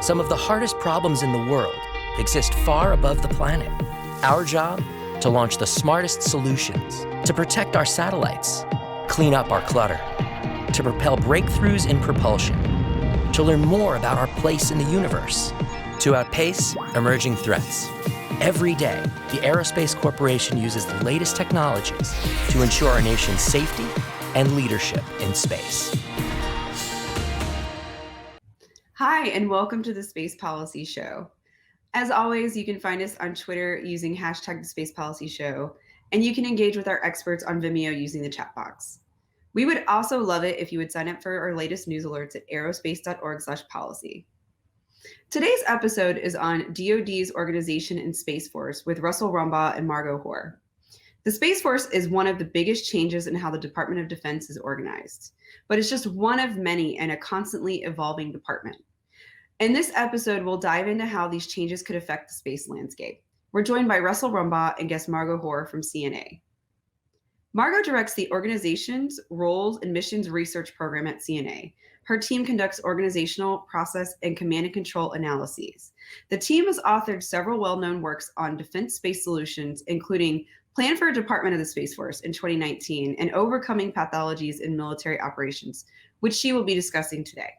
Some of the hardest problems in the world exist far above the planet. Our job? To launch the smartest solutions, to protect our satellites, clean up our clutter, to propel breakthroughs in propulsion, to learn more about our place in the universe, to outpace emerging threats. Every day, the Aerospace Corporation uses the latest technologies to ensure our nation's safety and leadership in space. Hi, and welcome to the Space Policy Show. As always, you can find us on Twitter using hashtag the Space Policy Show, and you can engage with our experts on Vimeo using the chat box. We would also love it if you would sign up for our latest news alerts at aerospace.org/policy. Today's episode is on DOD's organization and Space Force with Russell Rumbaugh and Margaux Hoar. The Space Force is one of the biggest changes in how the Department of Defense is organized, but it's just one of many in a constantly evolving department. In this episode, we'll dive into how these changes could affect the space landscape. We're joined by Russell Rumbaugh and guest Margaux Hoar from CNA. Margaux directs the Organizations, Roles, and Missions Research Program at CNA. Her team conducts organizational, process, and command and control analyses. The team has authored several well-known works on defense space solutions, including Plan for a Department of the Space Force in 2019 and Overcoming Pathologies in Military Operations, which she will be discussing today.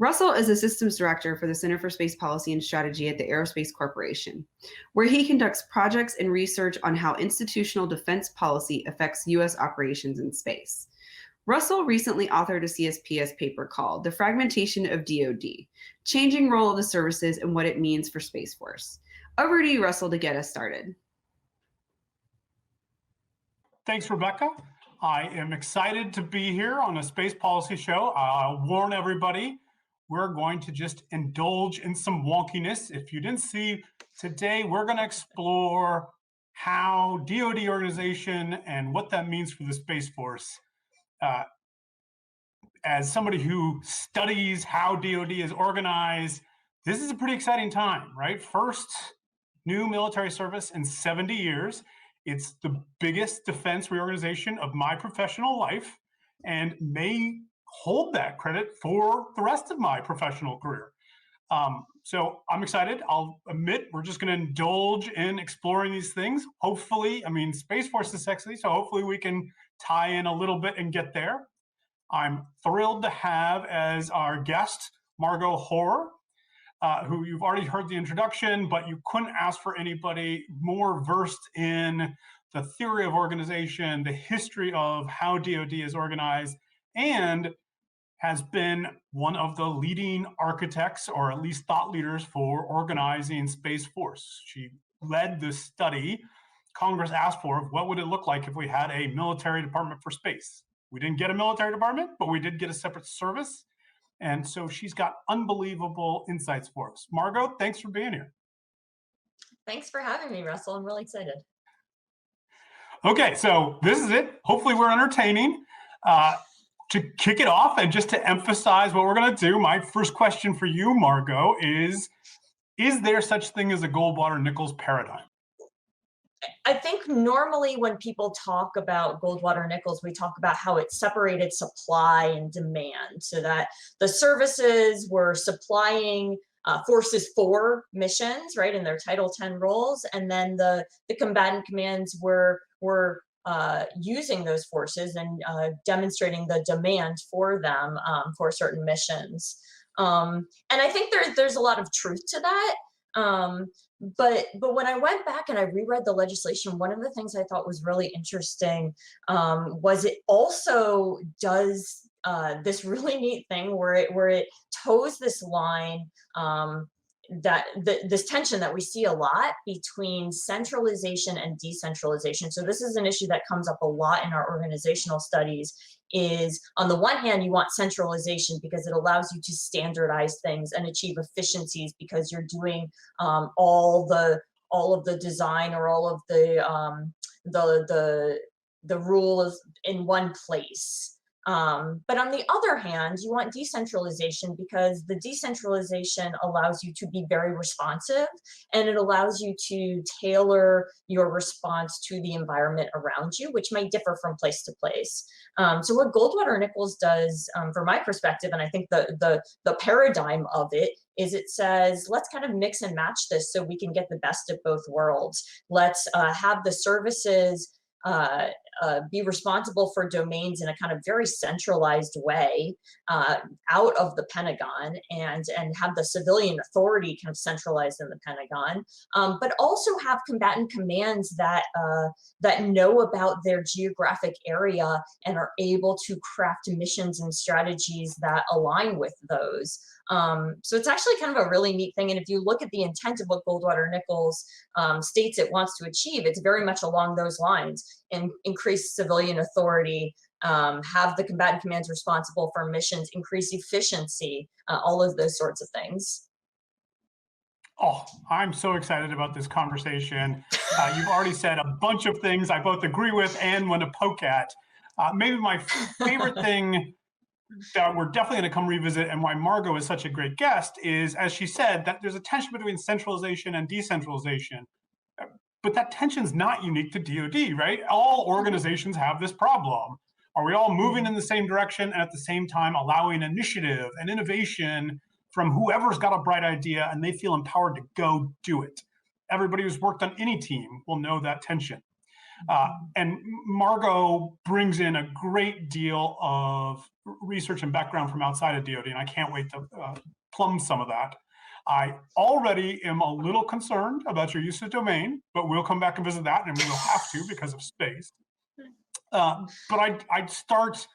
Russell is a systems director for the Center for Space Policy and Strategy at the Aerospace Corporation, where he conducts projects and research on how institutional defense policy affects U.S. operations in space. Russell recently authored a CSPS paper called The Fragmentation of DOD, Changing Role of the Services and What It Means for Space Force. Over to you, Russell, to get us started. Thanks, Rebecca. I am excited to be here on a Space Policy Show. I'll warn everybody, we're going to just indulge in some wonkiness. If you didn't see, today we're going to explore how DOD organization and what that means for the Space Force. As somebody who studies how DOD is organized, this is a pretty exciting time, right? First new military service in 70 years. It's the biggest defense reorganization of my professional life and may hold that credit for the rest of my professional career. So I'm excited. I'll admit we're just going to indulge in exploring these things. Hopefully, Space Force is sexy, so hopefully we can tie in a little bit and get there. I'm thrilled to have as our guest Margaux Hoar, who you've already heard the introduction, but you couldn't ask for anybody more versed in the theory of organization, the history of how DOD is organized, and has been one of the leading architects, or at least thought leaders, for organizing Space Force. She led the study Congress asked for of what would it look like if we had a military department for space. We didn't get a military department, but we did get a separate service. And so she's got unbelievable insights for us. Margaux, thanks for being here. Thanks for having me, Russell. I'm really excited. Okay, so this is it. Hopefully we're entertaining. To kick it off and just to emphasize what we're going to do, my first question for you, Margaux, is there such thing as a Goldwater-Nichols paradigm? I think normally when people talk about Goldwater-Nichols, we talk about how it separated supply and demand, so that the services were supplying forces for missions, right, in their Title X roles, and then the combatant commands were using those forces and demonstrating the demand for them for certain missions. And I think there's a lot of truth to that. But when I went back and I reread the legislation, one of the things I thought was really interesting was it also does this really neat thing where it toes this line that this tension that we see a lot between centralization and decentralization. So this is an issue that comes up a lot in our organizational studies, is on the one hand, you want centralization because it allows you to standardize things and achieve efficiencies because you're doing all of the design or all of the rules in one place. But on the other hand, you want decentralization because the decentralization allows you to be very responsive, and it allows you to tailor your response to the environment around you, which might differ from place to place. So what Goldwater Nichols does, from my perspective, and I think the paradigm of it, is it says, let's kind of mix and match this so we can get the best of both worlds. Let's have the services be responsible for domains in a kind of very centralized way out of the Pentagon, and have the civilian authority kind of centralized in the Pentagon, but also have combatant commands that that know about their geographic area and are able to craft missions and strategies that align with those. So it's actually kind of a really neat thing. And if you look at the intent of what Goldwater Nichols states it wants to achieve, it's very much along those lines: and increase civilian authority, have the combatant commands responsible for missions, increase efficiency, all of those sorts of things. Oh, I'm so excited about this conversation. You've already said a bunch of things I both agree with and want to poke at. Maybe my favorite thing that we're definitely going to come revisit, and why Margaux is such a great guest, is, as she said, that there's a tension between centralization and decentralization. But that tension's not unique to DOD, right? All organizations have this problem. Are we all moving in the same direction and at the same time allowing initiative and innovation from whoever's got a bright idea and they feel empowered to go do it? Everybody who's worked on any team will know that tension. And Margaux brings in a great deal of research and background from outside of DOD, and I can't wait to plumb some of that. I already am a little concerned about your use of domain, but we'll come back and visit that, and we will have to because of space. But I'd start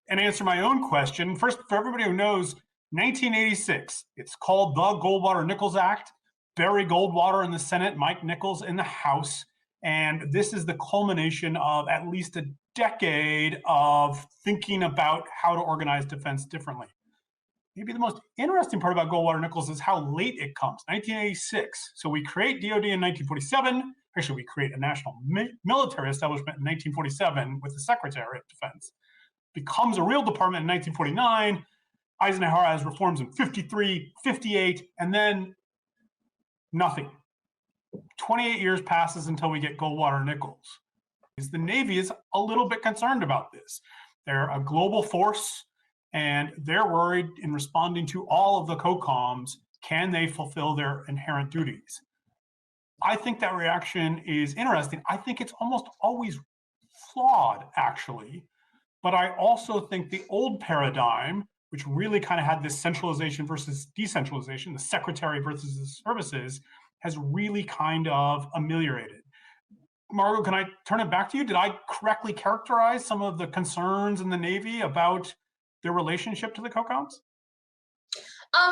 and answer my own question. First, for everybody who knows, 1986, it's called the Goldwater-Nichols Act. Barry Goldwater in the Senate, Mike Nichols in the House. And this is the culmination of at least a decade of thinking about how to organize defense differently. Maybe the most interesting part about Goldwater Nichols is how late it comes, 1986. So we create DOD in 1947. Actually, we create a national military establishment in 1947 with the Secretary of Defense. Becomes a real department in 1949. Eisenhower has reforms in 53, 58, and then nothing. 28 years passes until we get Goldwater Nichols. The Navy is a little bit concerned about this. They're a global force, and they're worried in responding to all of the COCOMs, can they fulfill their inherent duties? I think that reaction is interesting. I think it's almost always flawed, actually. But I also think the old paradigm, which really kind of had this centralization versus decentralization, the secretary versus the services, has really kind of ameliorated. Margaux, can I turn it back to you? Did I correctly characterize some of the concerns in the Navy about their relationship to the COCOMs?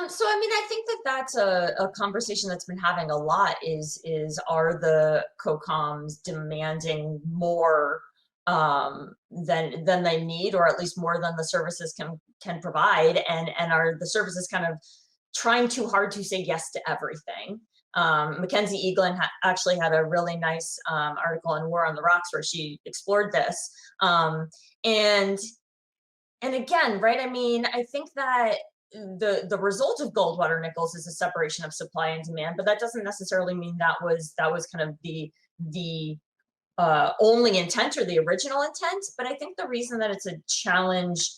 So I mean, I think that that's a conversation that's been having a lot is are the COCOMs demanding more than they need, or at least more than the services can provide, and are the services kind of trying too hard to say yes to everything? Mackenzie Eaglin actually had a really nice article in War on the Rocks where she explored this. And again, right, I mean, I think that the result of Goldwater Nichols is a separation of supply and demand, but that doesn't necessarily mean that was kind of the only intent or the original intent. But I think the reason that it's a challenge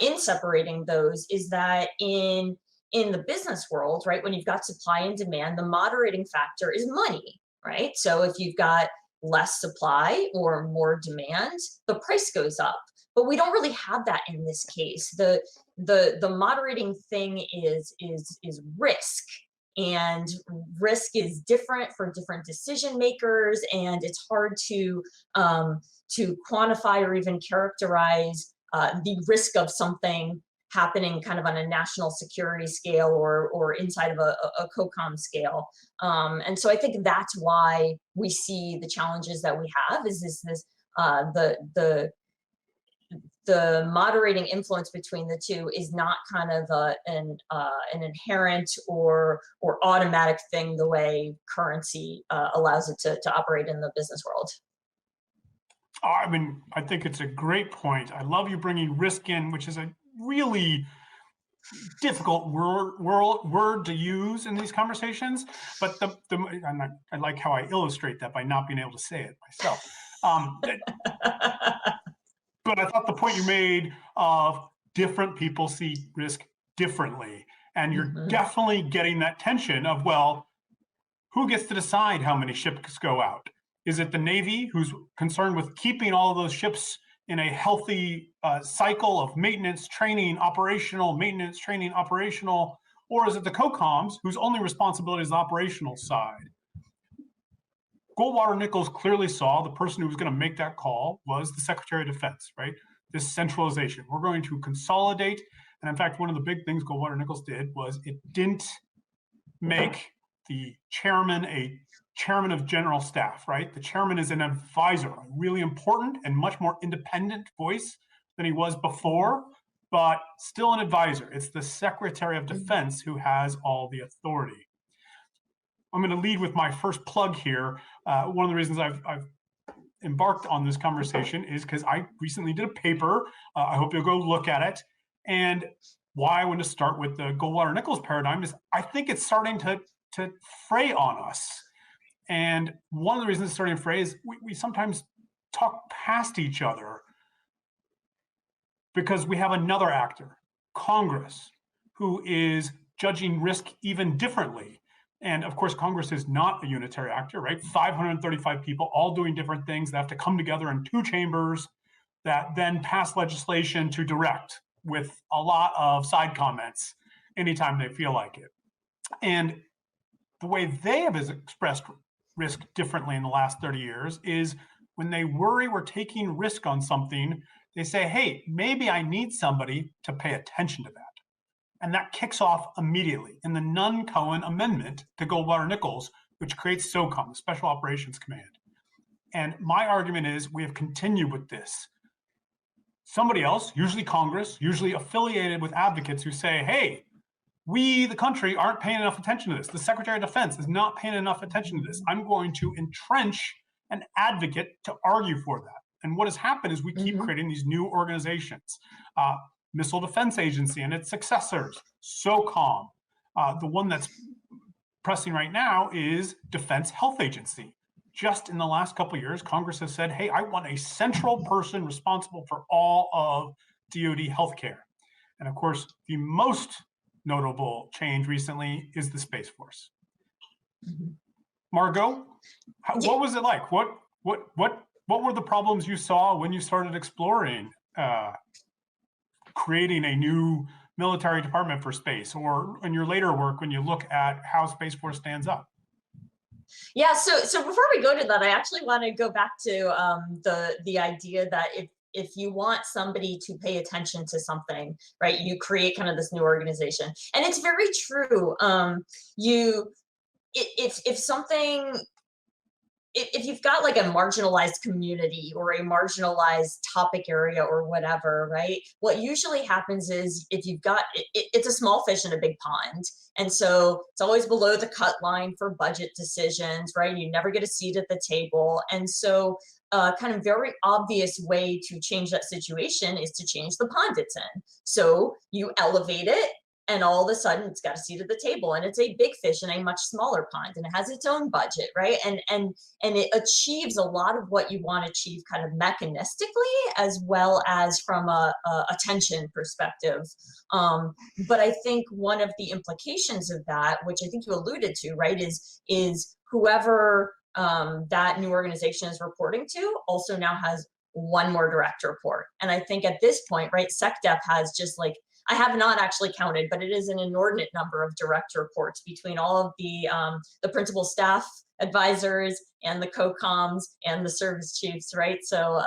in separating those is that in the business world, right, when you've got supply and demand, the moderating factor is money, right? So if you've got less supply or more demand, the price goes up. But we don't really have that in this case. The moderating thing is risk, and risk is different for different decision makers, and it's hard to quantify or even characterize the risk of something happening kind of on a national security scale or inside of a COCOM scale. And so I think that's why we see the challenges that we have is this the moderating influence between the two is not kind of an inherent or automatic thing the way currency allows it to operate in the business world. I mean, I think it's a great point. I love you bringing risk in, which is a really difficult word to use in these conversations. But I like how I illustrate that by not being able to say it myself. But I thought the point you made of different people see risk differently, and you're definitely getting that tension of, well, who gets to decide how many ships go out? Is it the Navy, who's concerned with keeping all of those ships in a healthy cycle of maintenance, training, operational, maintenance, training, operational, or is it the COCOMs, whose only responsibility is the operational side? Goldwater Nichols clearly saw the person who was going to make that call was the Secretary of Defense, right? This centralization. We're going to consolidate. And in fact, one of the big things Goldwater Nichols did was it didn't make the chairman a chairman of general staff, right? The chairman is an advisor, a really important and much more independent voice than he was before, but still an advisor. It's the Secretary of Defense who has all the authority. I'm going to lead with my first plug here. One of the reasons I've embarked on this conversation is because I recently did a paper. I hope you'll go look at it. And why I want to start with the Goldwater Nichols paradigm is I think it's starting to fray on us. And one of the reasons it's starting to fray is we sometimes talk past each other because we have another actor, Congress, who is judging risk even differently. And of course, Congress is not a unitary actor, right? 535 people all doing different things that have to come together in two chambers that then pass legislation to direct with a lot of side comments anytime they feel like it. And the way they have expressed risk differently in the last 30 years is when they worry we're taking risk on something, they say, hey, maybe I need somebody to pay attention to that. And that kicks off immediately in the Nunn-Cohen amendment to Goldwater Nichols, which creates SOCOM, the Special Operations Command. And my argument is we have continued with this. Somebody else, usually Congress, usually affiliated with advocates who say, hey, we, the country, aren't paying enough attention to this. The Secretary of Defense is not paying enough attention to this. I'm going to entrench an advocate to argue for that. And what has happened is we keep creating these new organizations. Missile Defense Agency and its successors, SOCOM. The one that's pressing right now is Defense Health Agency. Just in the last couple of years, Congress has said, hey, I want a central person responsible for all of DOD healthcare. And of course, the most notable change recently is the Space Force. Margaux, what was it like? What were the problems you saw when you started exploring creating a new military department for space, or in your later work when you look at how Space Force stands up? Yeah, so before we go to that, I actually want to go back to the idea that if you want somebody to pay attention to something, right, you create kind of this new organization. And it's very true. If you've got like a marginalized community or a marginalized topic area or whatever, right, what usually happens is if you've got, it's a small fish in a big pond. And so it's always below the cut line for budget decisions, right? You never get a seat at the table. And so kind of very obvious way to change that situation is to change the pond it's in. So you elevate it, and all of a sudden it's got a seat at the table, and it's a big fish in a much smaller pond, and it has its own budget, right? And it achieves a lot of what you want to achieve kind of mechanistically as well as from a attention perspective. But I think one of the implications of that, which I think you alluded to, right, is whoever that new organization is reporting to also now has one more direct report. And I think at this point, right, SecDef has just like, I have not actually counted, but it is an inordinate number of direct reports between all of the principal staff advisors and the COCOMs and the service chiefs, right? So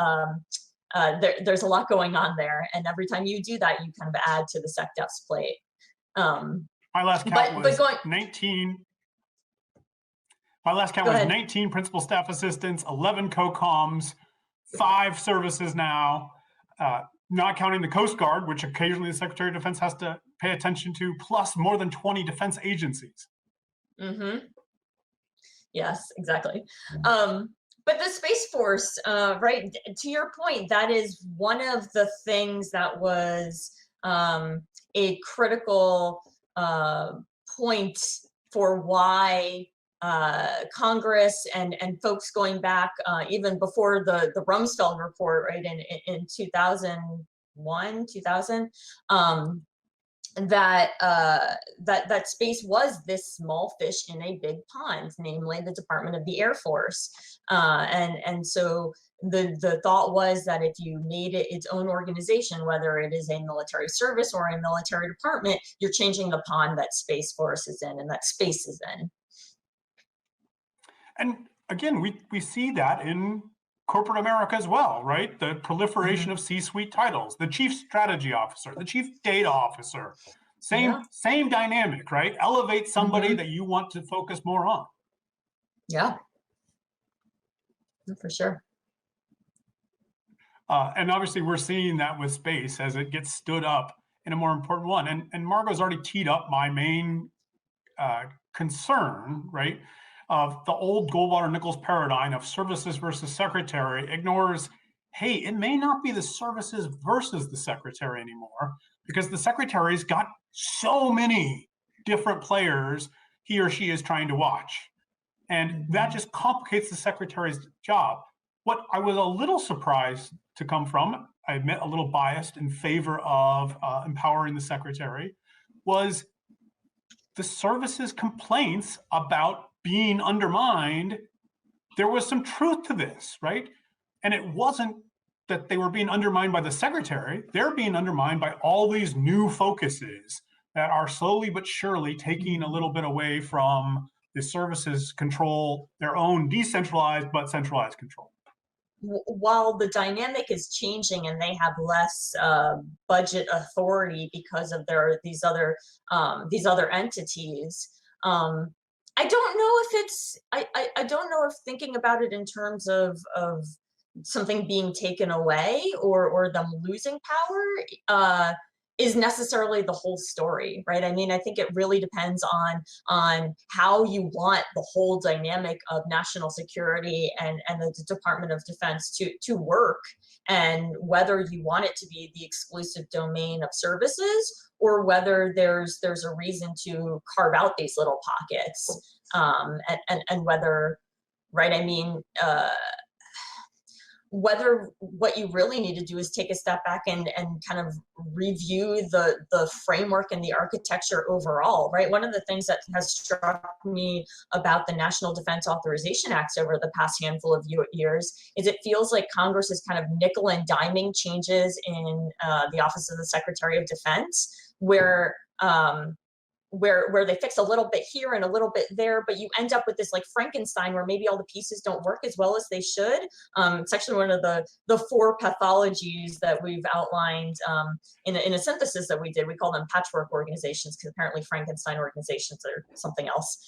there's a lot going on there. And every time you do that, you kind of add to the SecDef's plate. My last count was 19. My last count was 19 principal staff assistants, 11 COCOMs, 5 services now. Not counting the Coast Guard, which occasionally the Secretary of Defense has to pay attention to, plus more than 20 defense agencies. Yes, exactly. But the Space Force, right, to your point, that is one of the things that was a critical point for why Congress and folks going back even before the Rumsfeld report, right, in 2001, 2000, that space was this small fish in a big pond, namely the Department of the Air Force, and so the thought was that if you made it its own organization, whether it is a military service or a military department, you're changing the pond that Space Force is in and that space is in. And again, we see that in corporate America as well, right? The proliferation of C-suite titles, the chief strategy officer, the chief data officer, same dynamic, right? Elevate somebody that you want to focus more on. Yeah, for sure. And obviously we're seeing that with space as it gets stood up in a more important one. And Margaux's already teed up my main concern, right? Of the old Goldwater-Nichols paradigm of services versus secretary ignores, hey, it may not be the services versus the secretary anymore, because the secretary's got so many different players he or she is trying to watch. And that just complicates the secretary's job. What I was a little surprised to come from, I admit a little biased in favor of empowering the secretary, was the services complaints about being undermined. There was some truth to this, right? And it wasn't that they were being undermined by the secretary. They're being undermined by all these new focuses that are slowly but surely taking a little bit away from the services control their own decentralized but centralized control. While the dynamic is changing and they have less budget authority because of these other entities, I don't know if it's I don't know if thinking about it in terms of something being taken away or them losing power is necessarily the whole story, right? I mean, I think it really depends on how you want the whole dynamic of national security and the Department of Defense to work, and whether you want it to be the exclusive domain of services or whether there's a reason to carve out these little pockets, and whether, right, I mean, whether what you really need to do is take a step back and kind of review the framework and the architecture overall, right? One of the things that has struck me about the National Defense Authorization Acts over the past handful of years is it feels like Congress is kind of nickel and diming changes in the Office of the Secretary of Defense, where they fix a little bit here and a little bit there, but you end up with this like Frankenstein where maybe all the pieces don't work as well as they should. It's actually one of the 4 pathologies that we've outlined in a synthesis that we did. We call them patchwork organizations because apparently Frankenstein organizations are something else.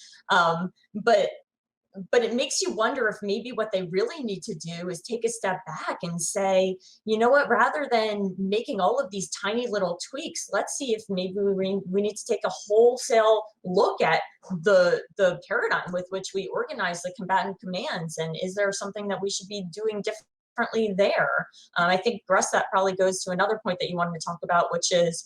But it makes you wonder if maybe what they really need to do is take a step back and say, you know what, rather than making all of these tiny little tweaks, let's see if maybe we need to take a wholesale look at the paradigm with which we organize the combatant commands. And is there something that we should be doing differently there? I think, Russ, that probably goes to another point that you wanted to talk about, which is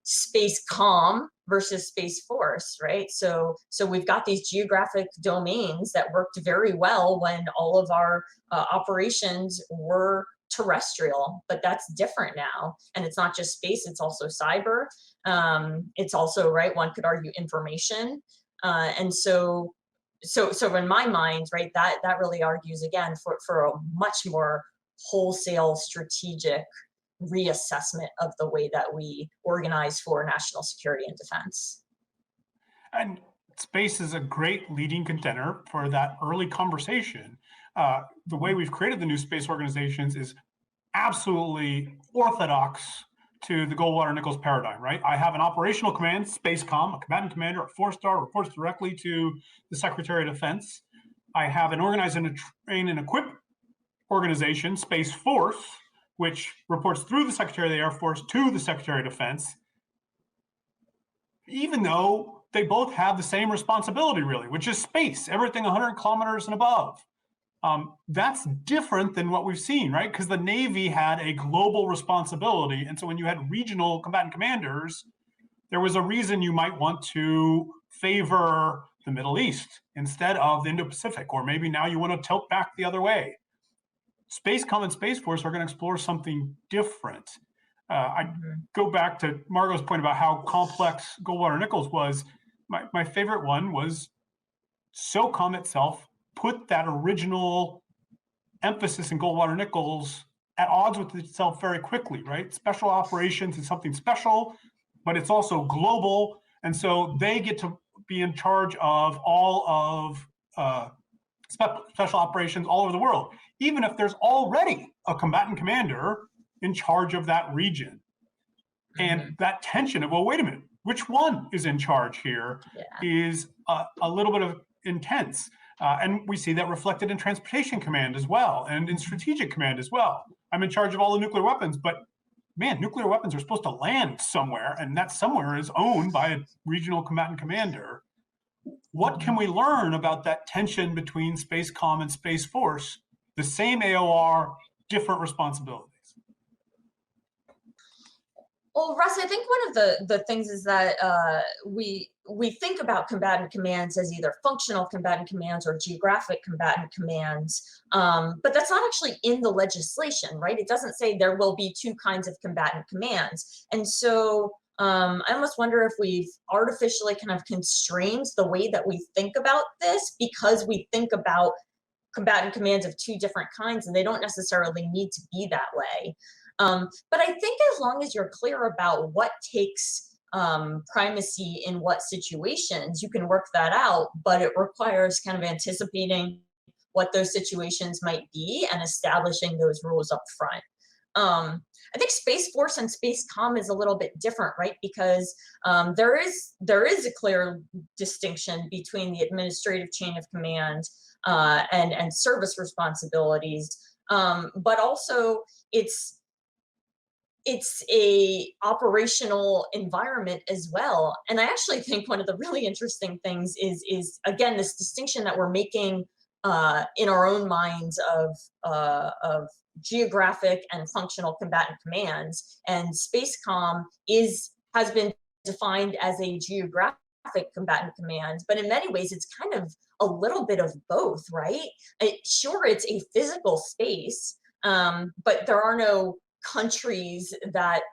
space comm versus space force, right? So we've got these geographic domains that worked very well when all of our operations were terrestrial, but that's different now. And it's not just space, it's also cyber. It's also, right, one could argue information. And so in my mind, right, that really argues again for a much more wholesale strategic reassessment of the way that we organize for national security and defense. And space is a great leading contender for that early conversation. The way we've created the new space organizations is absolutely orthodox to the Goldwater-Nichols paradigm, right? I have an operational command, Space Comm, a combatant commander, a 4-star, reports directly to the Secretary of Defense. I have an organize and train and equip organization, Space Force, which reports through the Secretary of the Air Force to the Secretary of Defense, even though they both have the same responsibility, really, which is space, everything 100 kilometers and above. That's different than what we've seen, right? Because the Navy had a global responsibility. And so when you had regional combatant commanders, there was a reason you might want to favor the Middle East instead of the Indo-Pacific, or maybe now you want to tilt back the other way. SpaceCom and Space Force are going to explore something different. I go back to Margaux's point about how complex Goldwater Nichols was. My favorite one was SOCOM itself put that original emphasis in Goldwater Nichols at odds with itself very quickly, right? Special operations is something special, but it's also global. And so they get to be in charge of all of special operations all over the world, even if there's already a combatant commander in charge of that region. And that tension of, well, wait a minute, which one is in charge here is a little bit of intense. And we see that reflected in Transportation Command as well, and in Strategic Command as well. I'm in charge of all the nuclear weapons, but man, nuclear weapons are supposed to land somewhere, and that somewhere is owned by a regional combatant commander. What can we learn about that tension between SpaceCom and Space Force? The same AOR, different responsibilities. Well, Russ, I think one of the things is that we think about combatant commands as either functional combatant commands or geographic combatant commands, but that's not actually in the legislation, right? It doesn't say there will be two kinds of combatant commands. And so I almost wonder if we've artificially kind of constrained the way that we think about this, because we think about combatant commands of two different kinds, and they don't necessarily need to be that way. But I think as long as you're clear about what takes primacy in what situations, you can work that out, but it requires kind of anticipating what those situations might be and establishing those rules up front. I think Space Force and SpaceCom is a little bit different, right? Because there is a clear distinction between the administrative chain of command and service responsibilities, but also it's a operational environment as well. And I actually think one of the really interesting things is again, this distinction that we're making in our own minds of geographic and functional combatant commands. And SpaceCom has been defined as a geographic combatant command, but in many ways it's kind of a little bit of both, right? Sure, it's a physical space, but there are no countries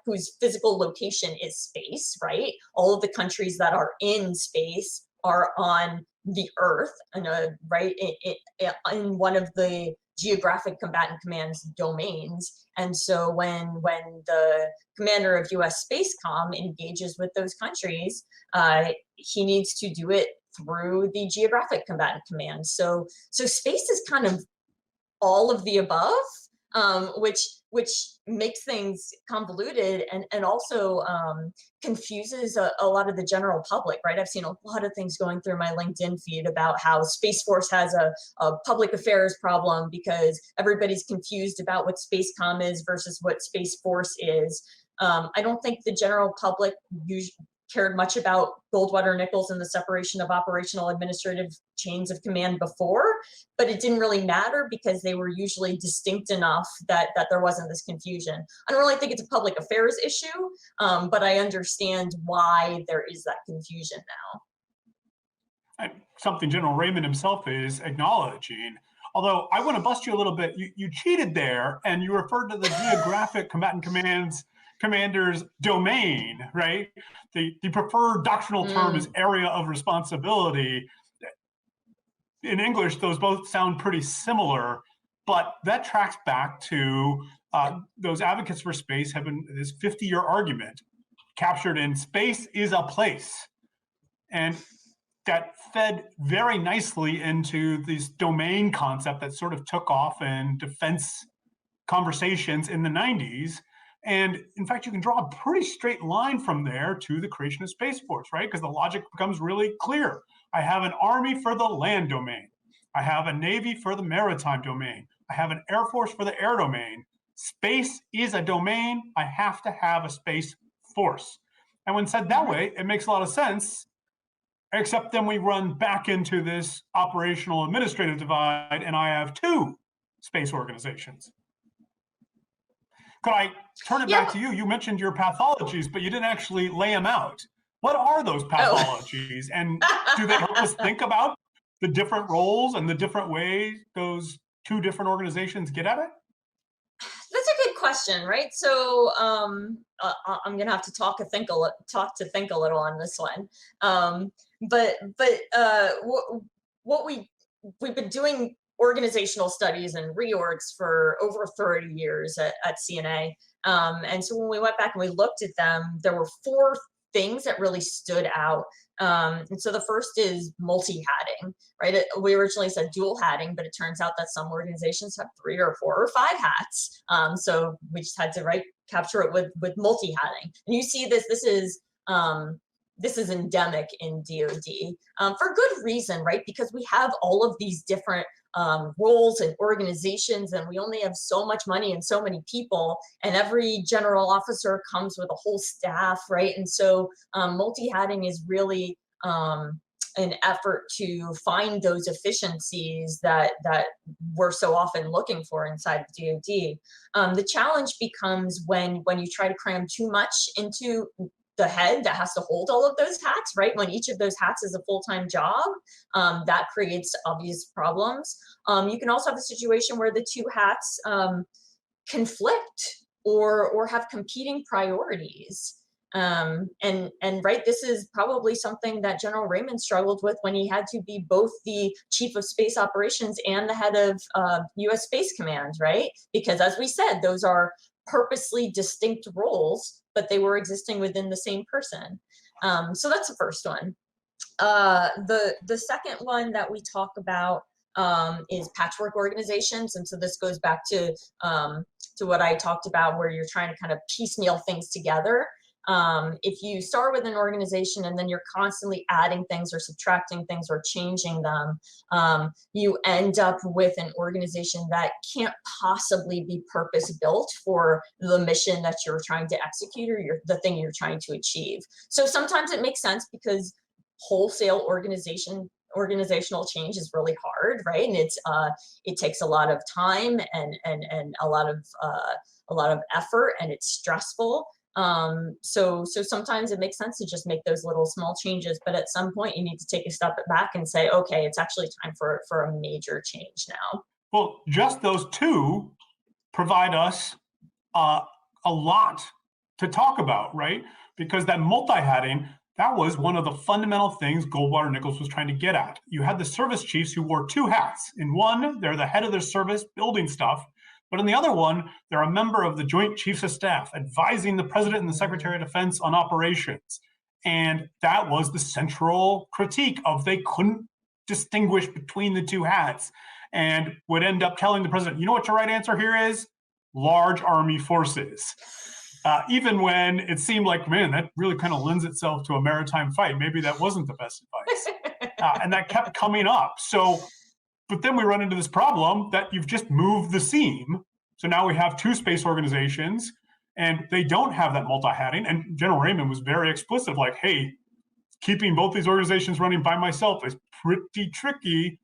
whose physical location is space, right? All of the countries that are in space are on the Earth, right, in one of the geographic combatant command's domains. And so when the commander of US SpaceCom engages with those countries, he needs to do it through the geographic combatant command. So space is kind of all of the above, which makes things convoluted and also confuses a lot of the general public, right? I've seen a lot of things going through my LinkedIn feed about how Space Force has a public affairs problem because everybody's confused about what SpaceCom is versus what Space Force is. I don't think the general public cared much about Goldwater Nichols and the separation of operational administrative chains of command before, but it didn't really matter because they were usually distinct enough that there wasn't this confusion. I don't really think it's a public affairs issue, but I understand why there is that confusion now. Something General Raymond himself is acknowledging. Although I want to bust you a little bit, you cheated there and you referred to the geographic combatant commander's domain, right? The preferred doctrinal term is area of responsibility. In English, those both sound pretty similar, but that tracks back to those advocates for space have been this 50-year argument captured in space is a place. And that fed very nicely into this domain concept that sort of took off in defense conversations in the 90s. And in fact, you can draw a pretty straight line from there to the creation of Space Force, right? Because the logic becomes really clear. I have an army for the land domain. I have a navy for the maritime domain. I have an air force for the air domain. Space is a domain. I have to have a space force. And when said that way, it makes a lot of sense. except then we run back into this operational administrative divide, and I have two space organizations. Could I turn it back to you? You mentioned your pathologies, but you didn't actually lay them out. What are those pathologies? And do they help us think about the different roles and the different ways those two different organizations get at it? That's a good question, right? So I'm gonna have to talk to think a little on this one. What we've been doing organizational studies and reorgs for over 30 years at CNA. And so when we went back and we looked at them, there were four things that really stood out. And so the first is multi-hatting, right? We originally said dual hatting, but it turns out that some organizations have 3 or 4 or 5 hats. So we just had to capture it with multi-hatting. And you see this is endemic in DOD for good reason, right? Because we have all of these different roles and organizations, and we only have so much money and so many people, and every general officer comes with a whole staff, right? And so multi-hatting is really an effort to find those efficiencies that we're so often looking for inside of DOD. The challenge becomes when you try to cram too much into the head that has to hold all of those hats, right? When each of those hats is a full-time job, that creates obvious problems. You can also have a situation where the two hats conflict or have competing priorities. And right, this is probably something that General Raymond struggled with when he had to be both the chief of space operations and the head of U.S. Space Command, right? Because as we said, those are purposely distinct roles, but they were existing within the same person. So that's the first one. The second one that we talk about is patchwork organizations. And so this goes back to what I talked about, where you're trying to kind of piecemeal things together. If you start with an organization and then you're constantly adding things or subtracting things or changing them, you end up with an organization that can't possibly be purpose-built for the mission that you're trying to execute or the thing you're trying to achieve. So sometimes it makes sense because wholesale organizational change is really hard, right? And it takes a lot of time and a lot of effort, and it's stressful. So sometimes it makes sense to just make those little small changes, but at some point you need to take a step back and say, okay, it's actually time for a major change now. Well, just those two provide us a lot to talk about, right? Because that multi-hatting, that was one of the fundamental things Goldwater Nichols was trying to get at. You had the service chiefs who wore two hats. In one, they're the head of their service building stuff. But in the other one, they're a member of the Joint Chiefs of Staff, advising the President and the Secretary of Defense on operations. And that was the central critique of they couldn't distinguish between the two hats, and would end up telling the President, you know what your right answer here is? Large Army forces. Even when it seemed like, man, that really kind of lends itself to a maritime fight. Maybe that wasn't the best advice. And that kept coming up. So, but then we run into this problem that you've just moved the seam. So now we have two space organizations, and they don't have that multi-hatting. And General Raymond was very explicit, like, hey, keeping both these organizations running by myself is pretty tricky.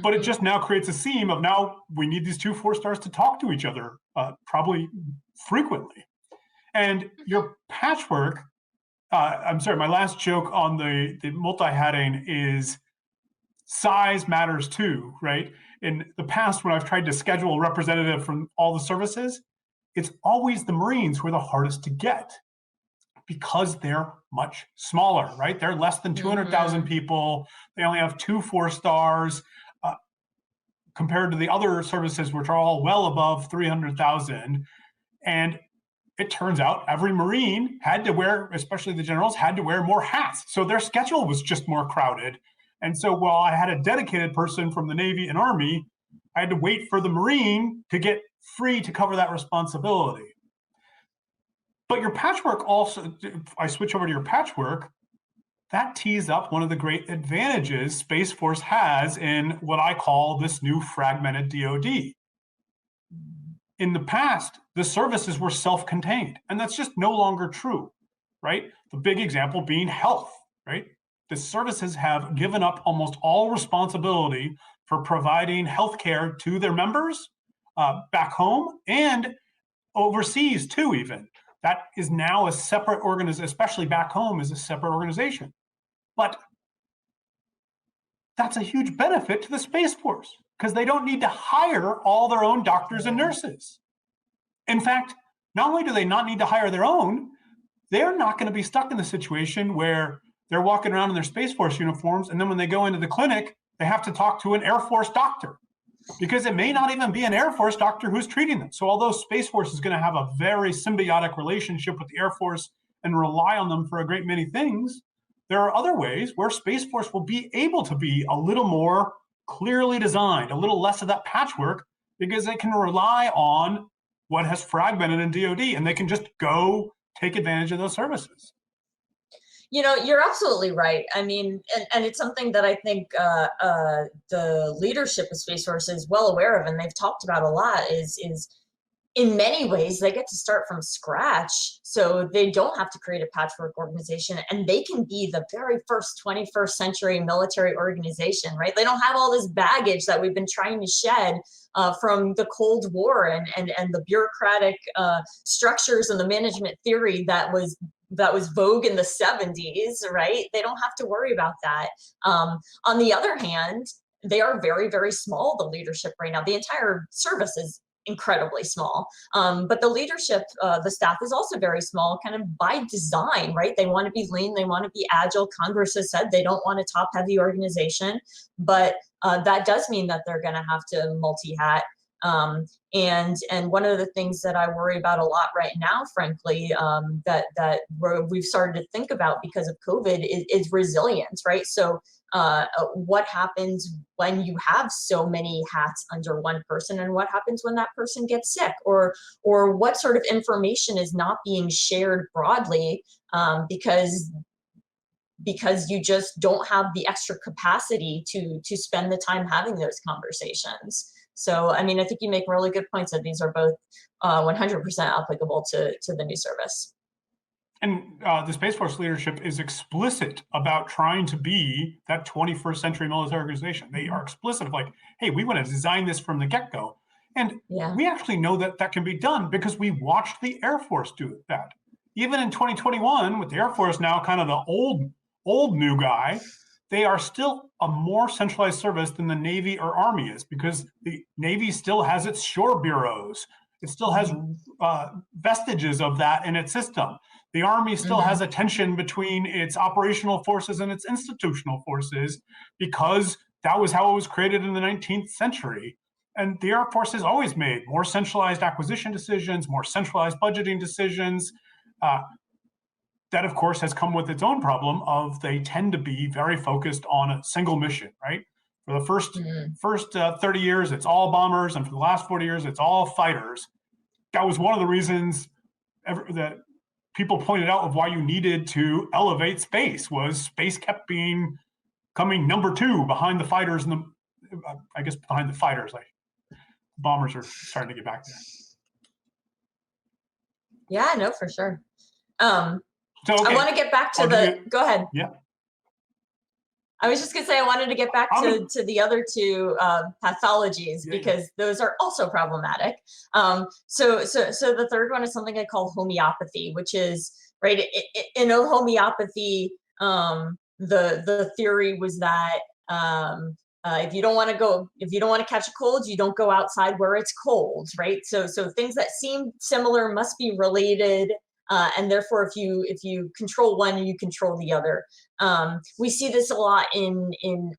But it just now creates a seam of now we need these two 4-stars to talk to each other probably frequently. And your patchwork, I'm sorry, my last joke on the multi-hatting is size matters too, right? In the past, when I've tried to schedule a representative from all the services, it's always the Marines who are the hardest to get because they're much smaller, right? They're less than 200,000 people. They only have 2 4-stars compared to the other services, which are all well above 300,000. And it turns out every Marine had to wear, especially the generals, had to wear more hats. So their schedule was just more crowded. And so while I had a dedicated person from the Navy and Army, I had to wait for the Marine to get free to cover that responsibility. But your patchwork also, if I switch over to your patchwork, that tees up one of the great advantages Space Force has in what I call this new fragmented DOD. In the past, the services were self-contained, and that's just no longer true, right? The big example being health, right? the services have given up almost all responsibility for providing healthcare to their members back home and overseas too, even. That is now a separate organization, especially back home, is a separate organization. But that's a huge benefit to the Space Force because they don't need to hire all their own doctors and nurses. In fact, not only do they not need to hire their own, they're not going to be stuck in the situation where they're walking around in their Space Force uniforms, and then when they go into the clinic, they have to talk to an Air Force doctor because it may not even be an Air Force doctor who's treating them. So although Space Force is going to have a very symbiotic relationship with the Air Force and rely on them for a great many things, there are other ways where Space Force will be able to be a little more clearly designed, a little less of that patchwork, because they can rely on what has fragmented in DOD, and they can just go take advantage of those services. You know, you're absolutely right. I mean, and it's something that I think the leadership of Space Force is well aware of, and they've talked about a lot, is in many ways, they get to start from scratch. So they don't have to create a patchwork organization, and they can be the very first 21st century military organization, right? They don't have all this baggage that we've been trying to shed from the Cold War and the bureaucratic structures and the management theory that was vogue in the 70s, right? They don't have to worry about that. On the other hand, they are very, very small, the leadership right now. The entire service is incredibly small. But the leadership, the staff is also very small, kind of by design, right? They want to be lean, they want to be agile. Congress has said they don't want a top-heavy organization, but that does mean that they're going to have to multi-hat. And one of the things that I worry about a lot right now, frankly, that we've started to think about because of COVID is resilience, right? So what happens when you have so many hats under one person, and what happens when that person gets sick, or what sort of information is not being shared broadly because you just don't have the extra capacity to spend the time having those conversations. So, I mean, I think you make really good points that these are both 100% applicable to the new service. And the Space Force leadership is explicit about trying to be that 21st century military organization. They are explicit of like, hey, we want to design this from the get-go. And we actually know that that can be done because we watched the Air Force do that. Even in 2021, with the Air Force now kind of the old new guy, they are still a more centralized service than the Navy or Army is, because the Navy still has its shore bureaus. It still has vestiges of that in its system. The Army still has a tension between its operational forces and its institutional forces, because that was how it was created in the 19th century. And the Air Force has always made more centralized acquisition decisions, more centralized budgeting decisions. That, of course, has come with its own problem of they tend to be very focused on a single mission, right? For the first 30 years, it's all bombers, and for the last 40 years, it's all fighters. That was one of the reasons that people pointed out of why you needed to elevate space, was space kept coming number two behind the fighters, and I guess behind the fighters, like bombers are starting to get back there. Yeah, no, for sure. So, okay. I want to get back to go ahead. Yeah. I was just going to say, I wanted to get back to the other two pathologies, because those are also problematic. So the third one is something I call homeopathy, which is, right, in homeopathy, the theory was that if you don't want to catch a cold, you don't go outside where it's cold, right? So things that seem similar must be related. And therefore, if you control one, you control the other. We see this a lot in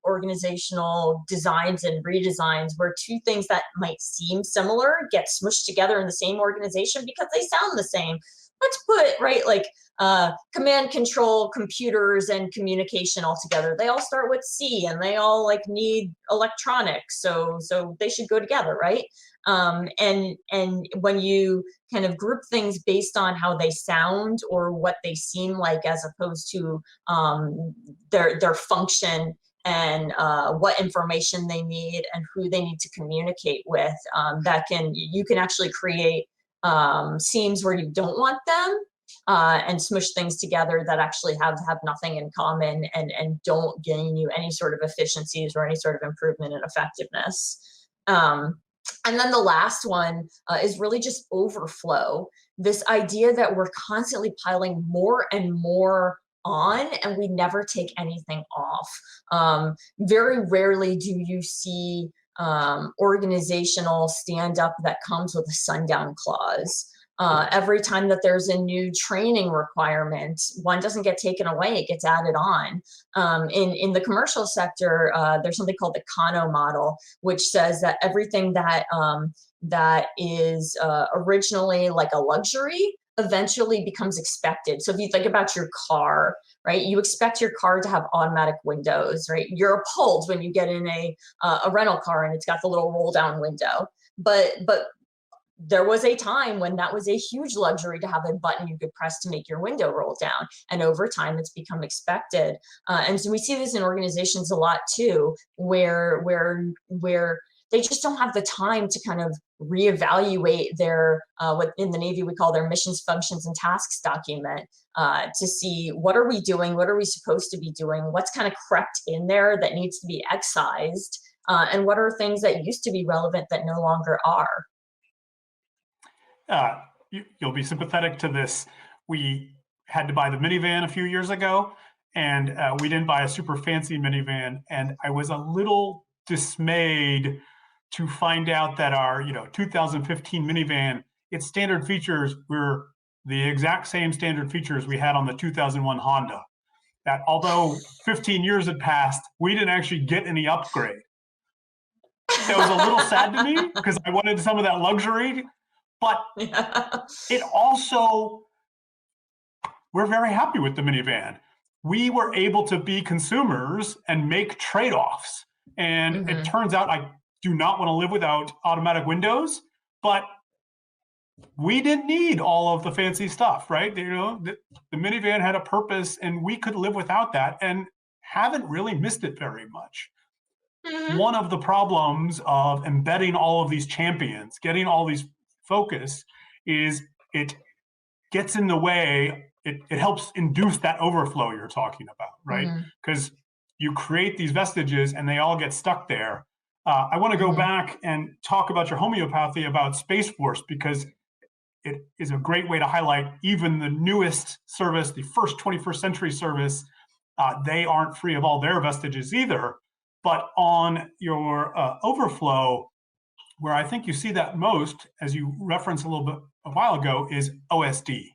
organizational designs and redesigns, where two things that might seem similar get smushed together in the same organization because they sound the same. Let's put, right, like command control, computers, and communication all together. They all start with C, and they all like need electronics, so they should go together, right? And when you kind of group things based on how they sound or what they seem like, as opposed to their function and what information they need and who they need to communicate with, you can actually create seams where you don't want them, and smush things together that actually have nothing in common and don't gain you any sort of efficiencies or any sort of improvement in effectiveness. And then the last one is really just overflow. This idea that we're constantly piling more and more on and we never take anything off. Very rarely do you see organizational stand-up that comes with a sundown clause. Every time that there's a new training requirement, one doesn't get taken away, it gets added on. In the commercial sector, there's something called the Kano model, which says that everything that is originally like a luxury eventually becomes expected. So if you think about your car, right, you expect your car to have automatic windows, right? You're appalled when you get in a rental car and it's got the little roll down window. But there was a time when that was a huge luxury to have a button you could press to make your window roll down. And over time, it's become expected. And so we see this in organizations a lot too, where they just don't have the time to kind of reevaluate their, what in the Navy we call their missions, functions, and tasks document, to see what are we doing, what are we supposed to be doing, what's kind of crept in there that needs to be excised, and what are things that used to be relevant that no longer are. You'll be sympathetic to this. We had to buy the minivan a few years ago, and we didn't buy a super fancy minivan. And I was a little dismayed to find out that our 2015 minivan, its standard features were the exact same standard features we had on the 2001 Honda. That although 15 years had passed, we didn't actually get any upgrade. That was a little sad to me because I wanted some of that luxury. But it also, we're very happy with the minivan. We were able to be consumers and make trade-offs. And it turns out I do not want to live without automatic windows, but we didn't need all of the fancy stuff, right? The minivan had a purpose and we could live without that and haven't really missed it very much. One of the problems of embedding all of these champions, getting all these focus, is it gets in the way, it helps induce that overflow you're talking about, right? Because you create these vestiges and they all get stuck there. I want to go back and talk about your homeopathy about Space Force, because it is a great way to highlight even the newest service, the first 21st century service. They aren't free of all their vestiges either. But on your overflow, where I think you see that most, as you referenced a little bit a while ago, is OSD.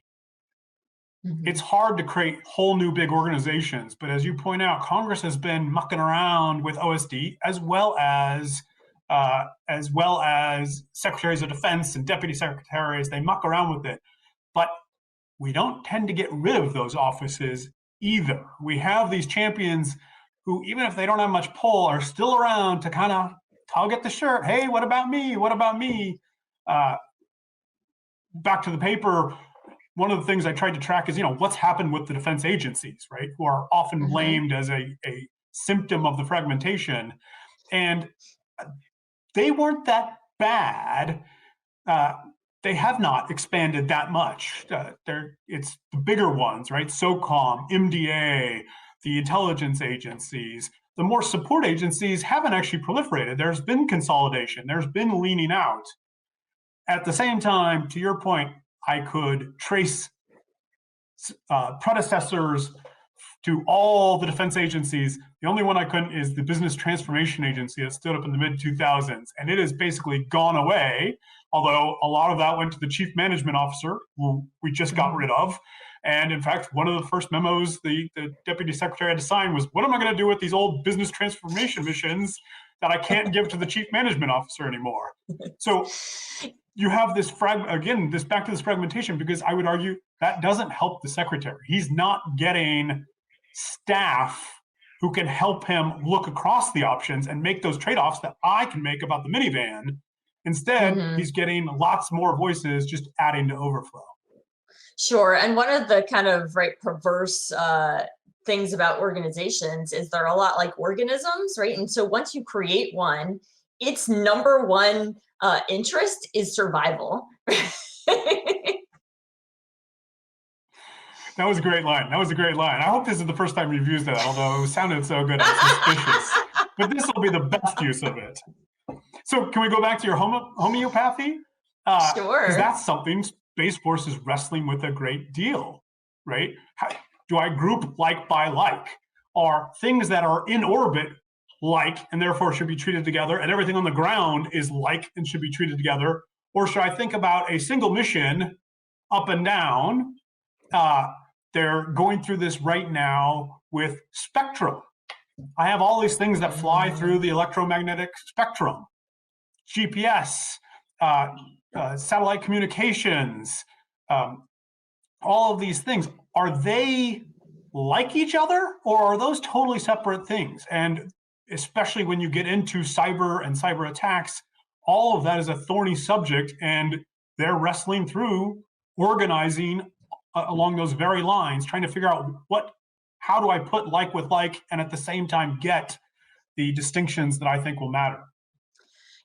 It's hard to create whole new big organizations, but as you point out, Congress has been mucking around with OSD as well as secretaries of defense and deputy secretaries. They muck around with it, but we don't tend to get rid of those offices either. We have these champions who, even if they don't have much pull, are still around to kind of tug at the shirt. Hey, what about me? What about me? Back to the paper, one of the things I tried to track is, what's happened with the defense agencies, right? Who are often blamed as a symptom of the fragmentation. And they weren't that bad. They have not expanded that much. It's the bigger ones, right? SOCOM, MDA, the intelligence agencies. The more support agencies haven't actually proliferated. There's been consolidation. There's been leaning out. At the same time, to your point, I could trace predecessors to all the defense agencies. The only one I couldn't is the Business Transformation Agency that stood up in the mid-2000s. And it has basically gone away, although a lot of that went to the Chief Management Officer, who we just got rid of. And in fact, one of the first memos the Deputy Secretary had to sign was, what am I going to do with these old business transformation missions that I can't give to the Chief Management Officer anymore? So you have this back to this fragmentation, because I would argue that doesn't help the Secretary. He's not getting staff who can help him look across the options and make those trade-offs that I can make about the minivan. Instead, he's getting lots more voices just adding to overflow. Sure. And one of the kind of perverse things about organizations is they're a lot like organisms, right? And so once you create one, its number one interest is survival. That was a great line. That was a great line. I hope this is the first time you've used that, although it sounded so good, I'm suspicious. But this will be the best use of it. So can we go back to your homeopathy? Sure. Because that's something Space Force is wrestling with a great deal, right? Do I group like by like? Are things that are in orbit like and therefore should be treated together, and everything on the ground is like and should be treated together? Or should I think about a single mission up and down? They're going through this right now with spectrum. I have all these things that fly through the electromagnetic spectrum, GPS, satellite communications, all of these things. Are they like each other, or are those totally separate things? And especially when you get into cyber and cyber attacks, all of that is a thorny subject, and they're wrestling through organizing along those very lines, trying to figure out how do I put like with like, and at the same time get the distinctions that I think will matter.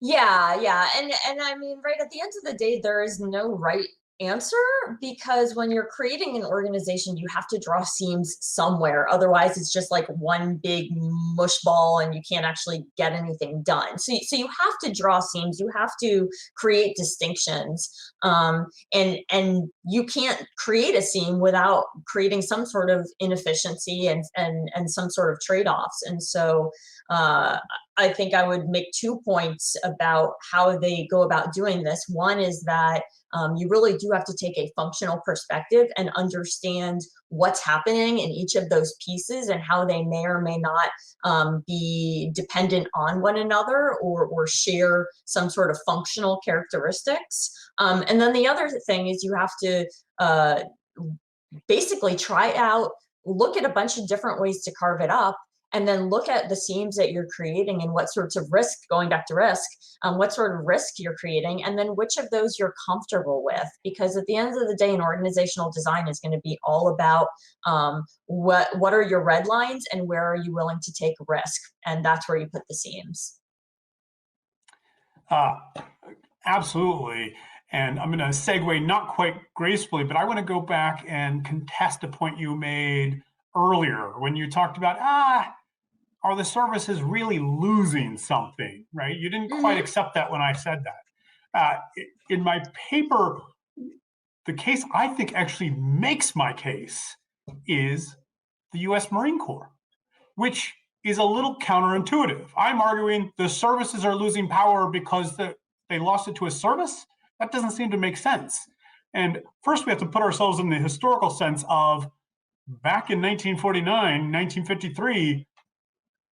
Yeah, and I mean, right at the end of the day, there is no right answer, because when you're creating an organization, you have to draw seams somewhere. Otherwise, it's just like one big mush ball, and you can't actually get anything done. So you have to draw seams. You have to create distinctions, and you can't create a seam without creating some sort of inefficiency and some sort of trade-offs. And so I think I would make 2 points about how they go about doing this. One is that you really do have to take a functional perspective and understand what's happening in each of those pieces and how they may or may not be dependent on one another, or share some sort of functional characteristics. And then the other thing is you have to basically try out, look at a bunch of different ways to carve it up, and then look at the seams that you're creating and what sorts of risk, going back to risk, what sort of risk you're creating, and then which of those you're comfortable with. Because at the end of the day, an organizational design is going to be all about what are your red lines and where are you willing to take risk, and that's where you put the seams. Absolutely. And I'm going to segue not quite gracefully, but I want to go back and contest a point you made earlier when you talked about, are the services really losing something, right? You didn't quite accept that when I said that. In my paper, the case I think actually makes my case is the US Marine Corps, which is a little counterintuitive. I'm arguing the services are losing power because they lost it to a service. That doesn't seem to make sense. And first we have to put ourselves in the historical sense of back in 1949, 1953,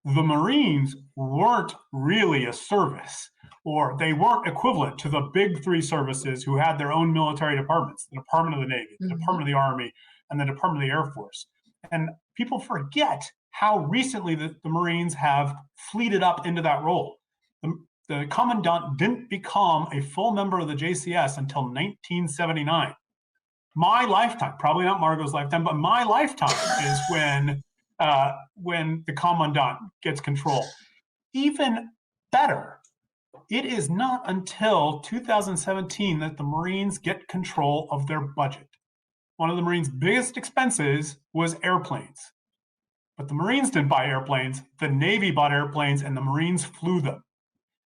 the Marines weren't really a service, or they weren't equivalent to the big three services who had their own military departments, the Department of the Navy, the Department of the Army, and the Department of the Air Force. And people forget how recently the Marines have fleeted up into that role. The commandant didn't become a full member of the JCS until 1979. My lifetime, probably not Margaux's lifetime, but my lifetime is when the commandant gets control. Even better, it is not until 2017 that the Marines get control of their budget. One of the Marines' biggest expenses was airplanes. But the Marines didn't buy airplanes, the Navy bought airplanes, and the Marines flew them.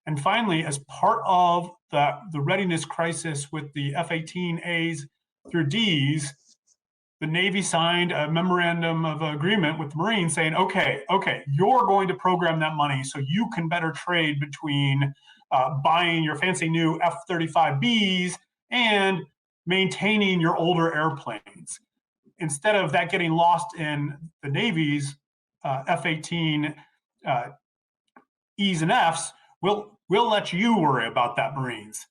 And finally, as part of the readiness crisis with the F-18As through Ds, the Navy signed a memorandum of agreement with the Marines saying, okay, you're going to program that money so you can better trade between buying your fancy new F-35Bs and maintaining your older airplanes. Instead of that getting lost in the Navy's F-18 Es and Fs, we'll let you worry about that, Marines.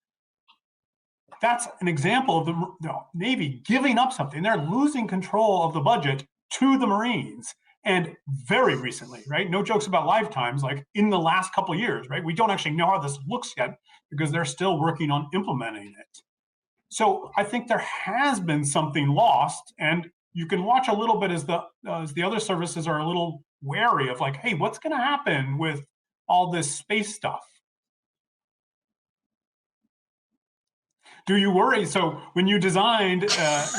That's an example of the Navy giving up something. They're losing control of the budget to the Marines. And very recently, right? No jokes about lifetimes, like in the last couple of years, right? We don't actually know how this looks yet because they're still working on implementing it. So I think there has been something lost, and you can watch a little bit as the other services are a little wary of like, hey, what's going to happen with all this space stuff? Do you worry? So when you designed,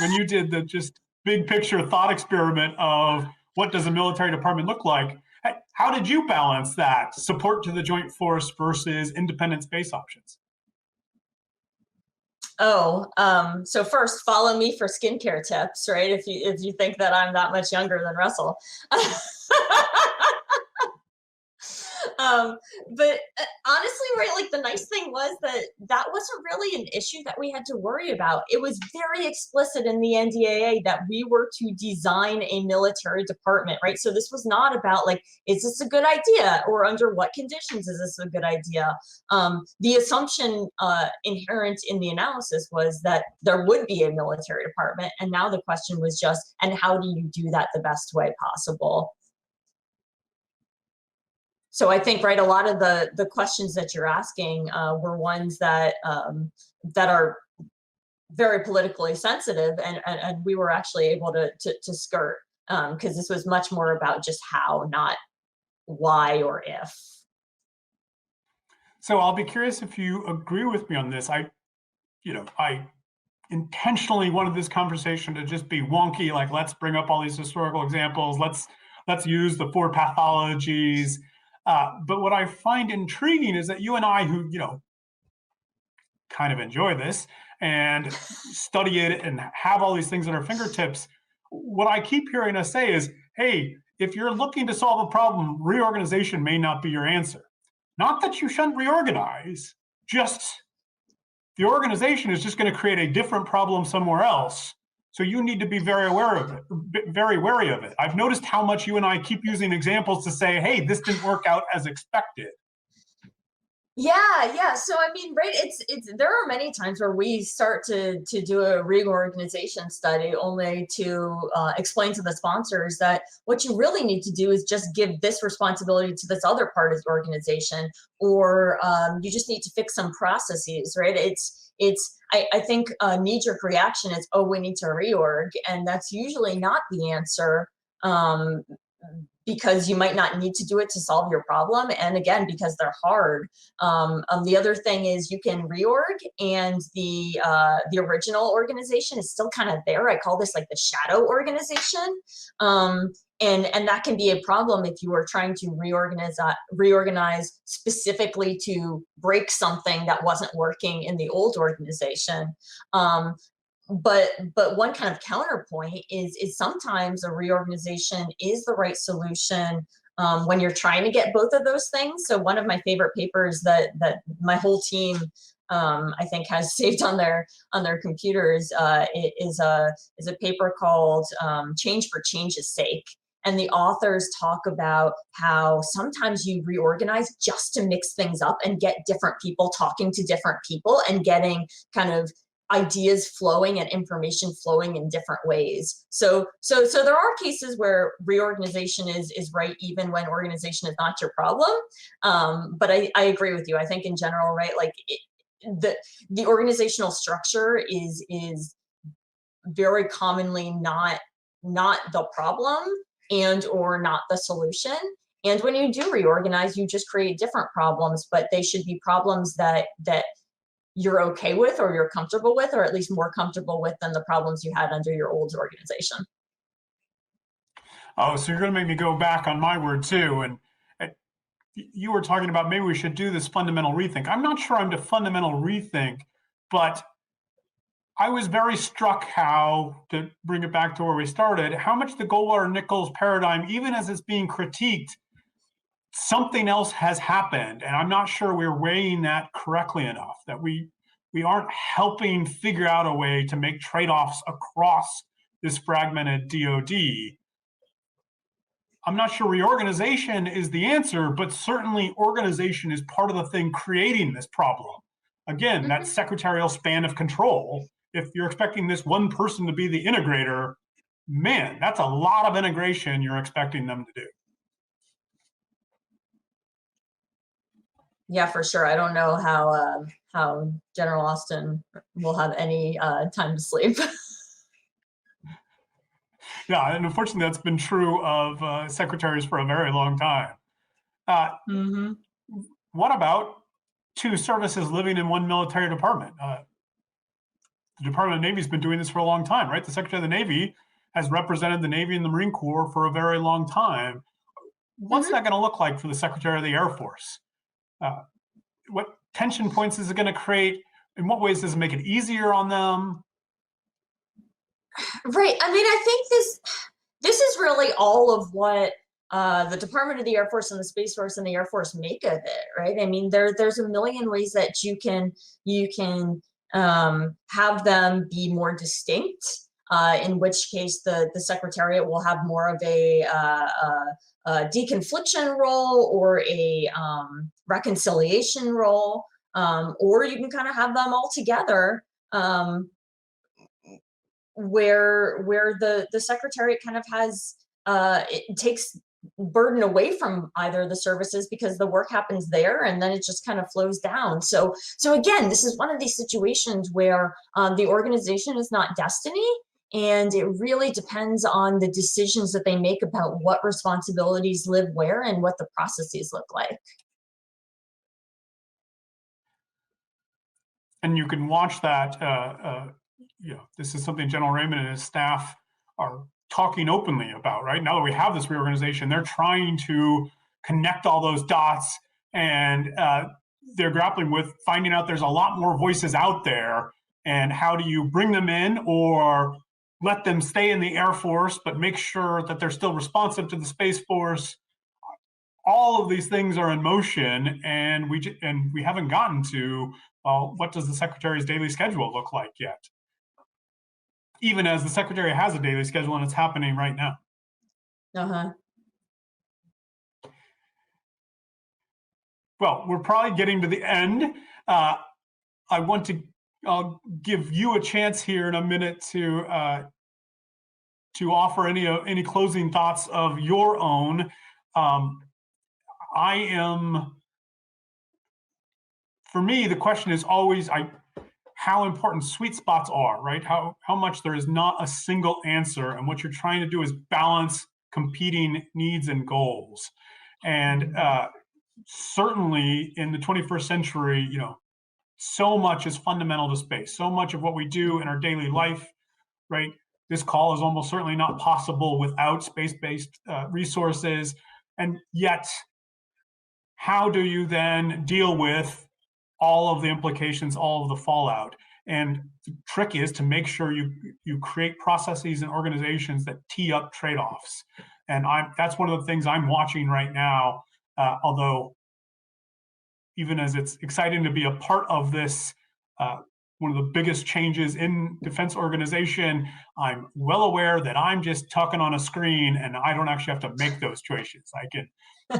when you did the just big picture thought experiment of what does a military department look like. How did you balance that support to the joint force versus independent space options? So first, follow me for skincare tips, right? If you think that I'm that much younger than Russell. But honestly, right, like the nice thing was that wasn't really an issue that we had to worry about. It was very explicit in the NDAA that we were to design a military department, right? So this was not about like, is this a good idea, or under what conditions is this a good idea? The assumption inherent in the analysis was that there would be a military department, and now the question was just, and how do you do that the best way possible? So I think, right, a lot of the questions that you're asking were ones that that are very politically sensitive, and we were actually able to skirt, because this was much more about just how, not why or if. So I'll be curious if you agree with me on this. I intentionally wanted this conversation to just be wonky, like let's bring up all these historical examples, let's use the 4 pathologies. But what I find intriguing is that you and I, who kind of enjoy this and study it and have all these things at our fingertips, what I keep hearing us say is, hey, if you're looking to solve a problem, reorganization may not be your answer. Not that you shouldn't reorganize, just the organization is just going to create a different problem somewhere else. So you need to be very aware of it, very wary of it. I've noticed how much you and I keep using examples to say, hey, this didn't work out as expected. Yeah. So I mean, right, it's there are many times where we start to do a reorganization study only to explain to the sponsors that what you really need to do is just give this responsibility to this other part of the organization, or you just need to fix some processes, right? I think a knee-jerk reaction is, oh, we need to reorg, and that's usually not the answer. Because you might not need to do it to solve your problem. And again, because they're hard. The other thing is you can reorg, and the original organization is still kind of there. I call this like the shadow organization. And that can be a problem if you are trying to reorganize specifically to break something that wasn't working in the old organization. But one kind of counterpoint is sometimes a reorganization is the right solution when you're trying to get both of those things. So one of my favorite papers that my whole team I think has saved on their computers is a paper called Change for Change's Sake. And the authors talk about how sometimes you reorganize just to mix things up and get different people talking to different people and getting kind of ideas flowing and information flowing in different ways. So there are cases where reorganization is right even when organization is not your problem. But I agree with you. I think in general, right, like the organizational structure is very commonly not the problem and or not the solution. And when you do reorganize, you just create different problems, but they should be problems that you're okay with, or you're comfortable with, or at least more comfortable with than the problems you had under your old organization. Oh, so you're going to make me go back on my word too. And you were talking about maybe we should do this fundamental rethink. I'm not sure I'm to fundamental rethink, but I was very struck how, to bring it back to where we started, how much the Goldwater-Nichols paradigm, even as it's being critiqued, something else has happened. And I'm not sure we're weighing that correctly enough, that we aren't helping figure out a way to make trade-offs across this fragmented DOD. I'm not sure reorganization is the answer, but certainly organization is part of the thing creating this problem. Again, that secretarial span of control. If you're expecting this one person to be the integrator, man, that's a lot of integration you're expecting them to do. Yeah, for sure. I don't know how General Austin will have any time to sleep. Yeah, and unfortunately, that's been true of secretaries for a very long time. What about 2 services living in one military department? The Department of the Navy has been doing this for a long time, right? The Secretary of the Navy has represented the Navy and the Marine Corps for a very long time. What's that going to look like for the Secretary of the Air Force? What tension points is it going to create? In what ways does it make it easier on them? Right. I mean, I think this is really all of what the Department of the Air Force and the Space Force and the Air Force make of it, right? I mean, there's a million ways that you can have them be more distinct. In which case, the Secretariat will have more of a deconfliction role or a reconciliation role, or you can kind of have them all together. Where the Secretariat kind of has it takes burden away from either the services because the work happens there and then it just kind of flows down. So again, this is one of these situations where the organization is not destiny, and it really depends on the decisions that they make about what responsibilities live where and what the processes look like. And you can watch that. This is something General Raymond and his staff are talking openly about, right? Now that we have this reorganization, they're trying to connect all those dots, and they're grappling with finding out there's a lot more voices out there, and how do you bring them in or let them stay in the Air Force, but make sure that they're still responsive to the Space Force. All of these things are in motion, and we haven't gotten to what does the Secretary's daily schedule look like yet? Even as the Secretary has a daily schedule, and it's happening right now. Well, we're probably getting to the end. I'll give you a chance here in a minute to offer any closing thoughts of your own. For me, the question is always how important sweet spots are, right? How much there is not a single answer, and what you're trying to do is balance competing needs and goals. And certainly in the 21st century, so much is fundamental to space. So much of what we do in our daily life, right? This call is almost certainly not possible without space-based resources. And yet, how do you then deal with all of the implications, all of the fallout? And the trick is to make sure you create processes and organizations that tee up trade-offs. And that's one of the things I'm watching right now, although even as it's exciting to be a part of this, one of the biggest changes in defense organization, I'm well aware that I'm just talking on a screen and I don't actually have to make those choices. I can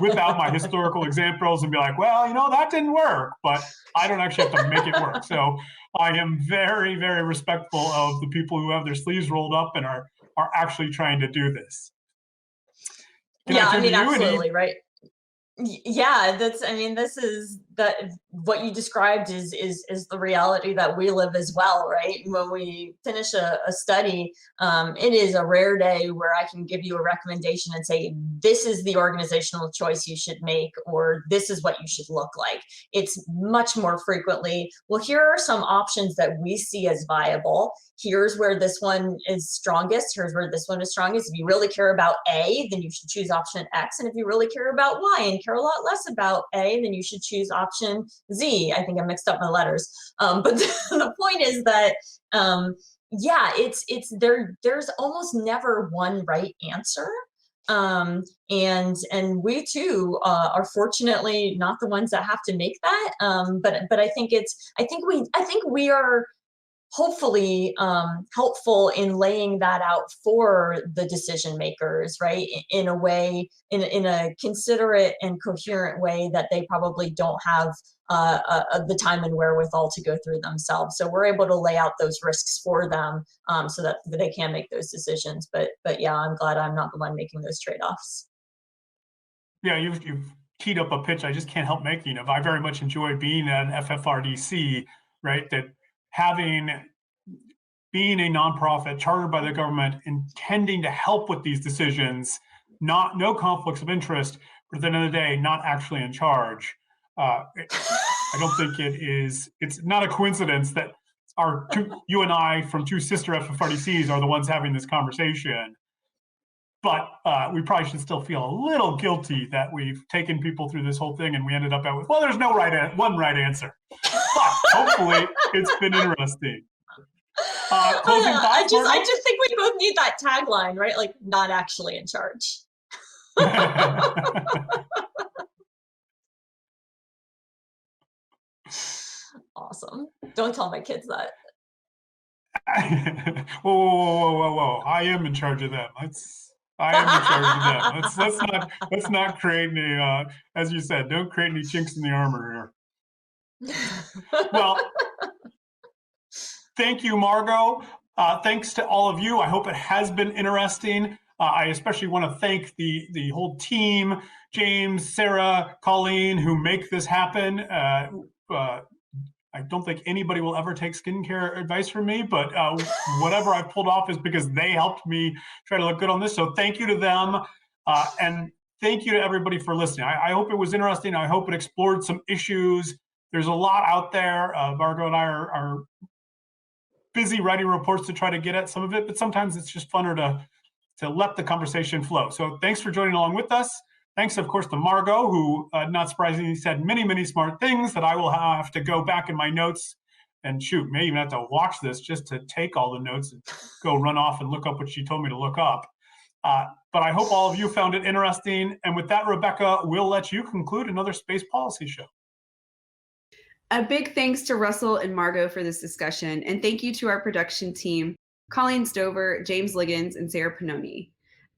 whip out my historical examples and be like, well, that didn't work, but I don't actually have to make it work. So I am very, very respectful of the people who have their sleeves rolled up and are actually trying to do this. Absolutely, right. Yeah, this is what you described is the reality that we live as well, right? When we finish a study, it is a rare day where I can give you a recommendation and say, this is the organizational choice you should make, or this is what you should look like. It's much more frequently, well, here are some options that we see as viable. Here's where this one is strongest. Here's where this one is strongest. If you really care about A, then you should choose option X. And if you really care about Y and care a lot less about A, then you should choose option Z. I think I mixed up my letters. But the point is that, there's almost never one right answer. And we too are fortunately not the ones that have to make that. But I think we are hopefully helpful in laying that out for the decision makers, right? In a way, in a considerate and coherent way that they probably don't have the time and wherewithal to go through themselves. So we're able to lay out those risks for them so that they can make those decisions. But yeah, I'm glad I'm not the one making those trade-offs. Yeah, you've teed up a pitch I just can't help making. I very much enjoy being at an FFRDC, right? That being a nonprofit chartered by the government, intending to help with these decisions, no conflicts of interest, but at the end of the day, not actually in charge. I don't think it's not a coincidence that you and I from two sister FFRDCs are the ones having this conversation. But we probably should still feel a little guilty that we've taken people through this whole thing and we ended up with, well, there's no one right answer. But hopefully it's been interesting. Closing thoughts? I just think we both need that tagline, right? Like, not actually in charge. Awesome. Don't tell my kids that. Whoa. I am in charge of them. Let's not create any, as you said, don't create any chinks in the armor here. Well, thank you, Margaux. Thanks to all of you. I hope it has been interesting. I especially want to thank the whole team, James, Sarah, Colleen, who make this happen. I don't think anybody will ever take skincare advice from me, but whatever I pulled off is because they helped me try to look good on this. So thank you to them. And thank you to everybody for listening. I hope it was interesting. I hope it explored some issues. There's a lot out there. Margaux and I are busy writing reports to try to get at some of it, but sometimes it's just funner to let the conversation flow. So thanks for joining along with us. Thanks, of course, to Margaux, who, not surprisingly, said many, many smart things that I will have to go back in my notes and may even have to watch this just to take all the notes and go run off and look up what she told me to look up. But I hope all of you found it interesting. And with that, Rebecca, we'll let you conclude another Space Policy Show. A big thanks to Russell and Margaux for this discussion. And thank you to our production team, Colleen Stover, James Liggins, and Sarah Pannoni.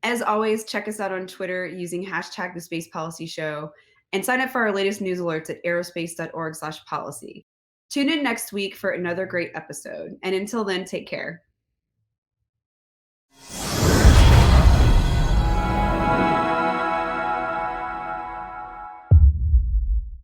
As always, check us out on Twitter using hashtag The Space Policy Show and sign up for our latest news alerts at aerospace.org/policy. Tune in next week for another great episode. And until then, take care.